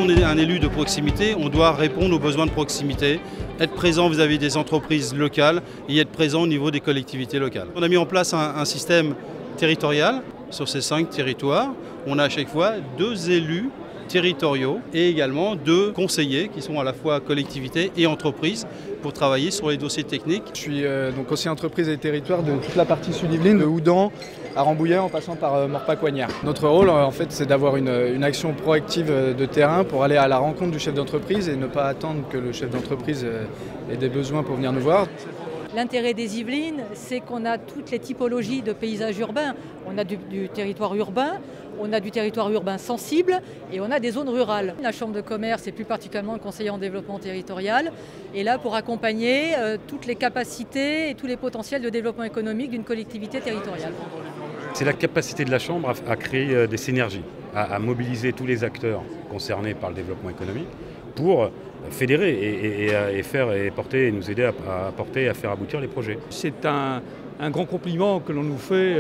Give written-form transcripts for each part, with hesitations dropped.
on est un élu de proximité, on doit répondre aux besoins de proximité, être présent vis-à-vis des entreprises locales et être présent au niveau des collectivités locales. On a mis en place un système territorial sur ces 5 territoires. On a à chaque fois 2 élus territoriaux et également 2 conseillers qui sont à la fois collectivités et entreprises pour travailler sur les dossiers techniques. Je suis donc conseiller entreprise et territoire de toute la partie sud-Yvelines, de Houdan à Rambouillet en passant par Morpac-Coignard. Notre rôle en fait c'est d'avoir une action proactive de terrain pour aller à la rencontre du chef d'entreprise et ne pas attendre que le chef d'entreprise ait des besoins pour venir nous voir. L'intérêt des Yvelines, c'est qu'on a toutes les typologies de paysages urbains. On a du territoire urbain, on a du territoire urbain sensible et on a des zones rurales. La Chambre de commerce et plus particulièrement le conseiller en développement territorial est là pour accompagner toutes les capacités et tous les potentiels de développement économique d'une collectivité territoriale. C'est la capacité de la Chambre à créer des synergies, à mobiliser tous les acteurs concernés par le développement économique pour fédérer et nous aider à porter et à faire aboutir les projets. C'est un grand compliment que l'on nous fait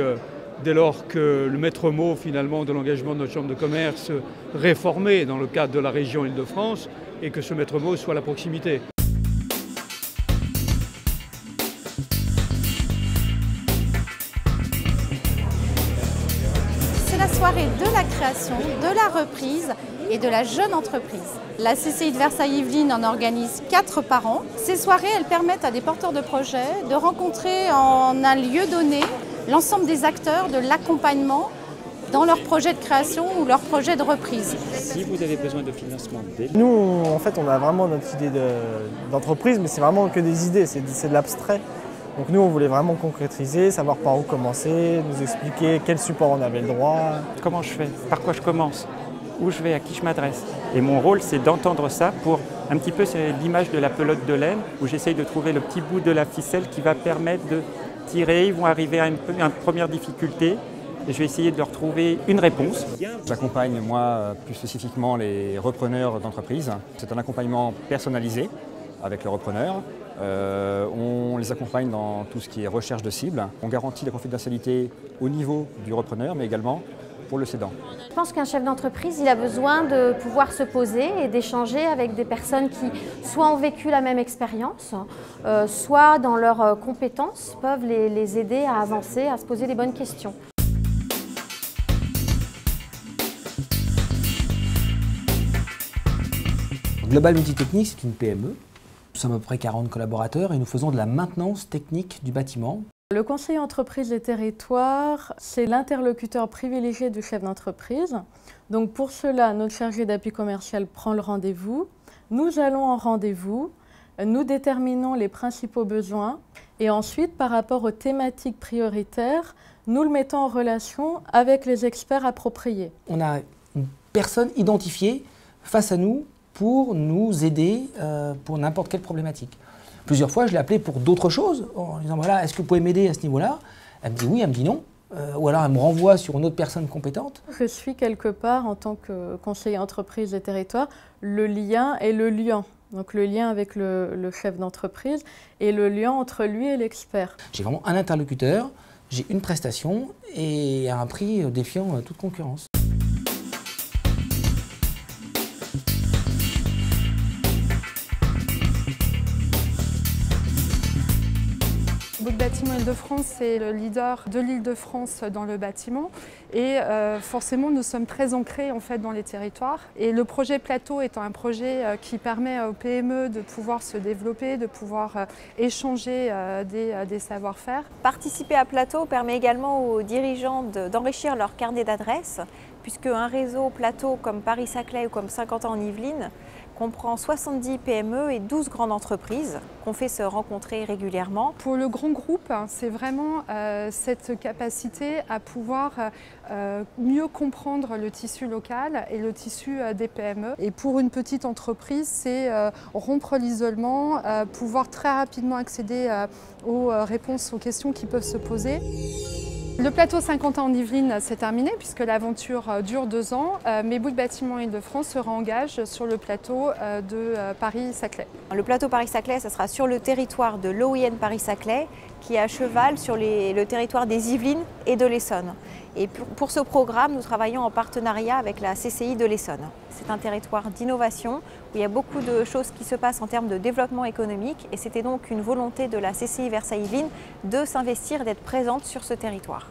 dès lors que le maître mot finalement de l'engagement de notre Chambre de commerce réformé dans le cadre de la région Île-de-France et que ce maître mot soit la proximité. C'est la soirée de la création, de la reprise et de la jeune entreprise. La CCI de Versailles-Yvelines en organise 4 par an. Ces soirées, elles permettent à des porteurs de projets de rencontrer en un lieu donné l'ensemble des acteurs de l'accompagnement dans leur projet de création ou leur projet de reprise. Si vous avez besoin de financement, nous, en fait, on a vraiment notre idée d'entreprise, mais c'est vraiment que des idées, c'est de l'abstrait. Donc nous, on voulait vraiment concrétiser, savoir par où commencer, nous expliquer quel support on avait le droit. Comment je fais? Par quoi je commence? Où je vais? À qui je m'adresse? Et mon rôle, c'est d'entendre ça pour un petit peu, c'est l'image de la pelote de laine, où j'essaye de trouver le petit bout de la ficelle qui va permettre de tirer. Ils vont arriver à une première difficulté et je vais essayer de leur trouver une réponse. J'accompagne, moi, plus spécifiquement les repreneurs d'entreprise. C'est un accompagnement personnalisé avec le repreneur. On les accompagne dans tout ce qui est recherche de cibles. On garantit la confidentialité au niveau du repreneur, mais également pour le cédant. Je pense qu'un chef d'entreprise, il a besoin de pouvoir se poser et d'échanger avec des personnes qui soit ont vécu la même expérience, soit dans leurs compétences peuvent les aider à avancer, à se poser les bonnes questions. Global Multitechnique, c'est une PME. Nous sommes à peu près 40 collaborateurs et nous faisons de la maintenance technique du bâtiment. Le conseiller entreprise et territoire, c'est l'interlocuteur privilégié du chef d'entreprise. Donc pour cela, notre chargé d'appui commercial prend le rendez-vous. Nous allons en rendez-vous, nous déterminons les principaux besoins et ensuite, par rapport aux thématiques prioritaires, nous le mettons en relation avec les experts appropriés. On a une personne identifiée face à nous pour nous aider pour n'importe quelle problématique. Plusieurs fois, je l'ai appelée pour d'autres choses, en disant voilà, est-ce que vous pouvez m'aider à ce niveau-là? Elle me dit oui, elle me dit non. Ou alors elle me renvoie sur une autre personne compétente. Je suis quelque part, en tant que conseiller entreprise et territoire, le lien et le liant. Donc le lien avec le chef d'entreprise et le lien entre lui et l'expert. J'ai vraiment un interlocuteur, j'ai une prestation et à un prix défiant toute concurrence. Bouygues Bâtiment Île-de-France, c'est le leader de l'Île-de-France dans le bâtiment et forcément nous sommes très ancrés en fait dans les territoires. Et le projet Plateau étant un projet qui permet aux PME de pouvoir se développer, de pouvoir échanger des savoir-faire. Participer à Plateau permet également aux dirigeants d'enrichir leur carnet d'adresses, puisque un réseau Plateau comme Paris-Saclay ou comme Saint-Quentin en Yvelines comprend 70 PME et 12 grandes entreprises qu'on fait se rencontrer régulièrement. Pour le grand groupe, c'est vraiment cette capacité à pouvoir mieux comprendre le tissu local et le tissu des PME. Et pour une petite entreprise, c'est rompre l'isolement, pouvoir très rapidement accéder aux réponses aux questions qui peuvent se poser. Le plateau Saint-Quentin en Yvelines, c'est terminé puisque l'aventure dure 2 ans, mais Bouygues Bâtiment Île-de-France se réengage sur le plateau de Paris-Saclay. Le plateau Paris-Saclay, ça sera sur le territoire de l'OIN Paris-Saclay, qui est à cheval sur le territoire des Yvelines et de l'Essonne. Et pour ce programme, nous travaillons en partenariat avec la CCI de l'Essonne. c'est un territoire d'innovation où il y a beaucoup de choses qui se passent en termes de développement économique et c'était donc une volonté de la CCI Versailles-Yvelines de s'investir et d'être présente sur ce territoire.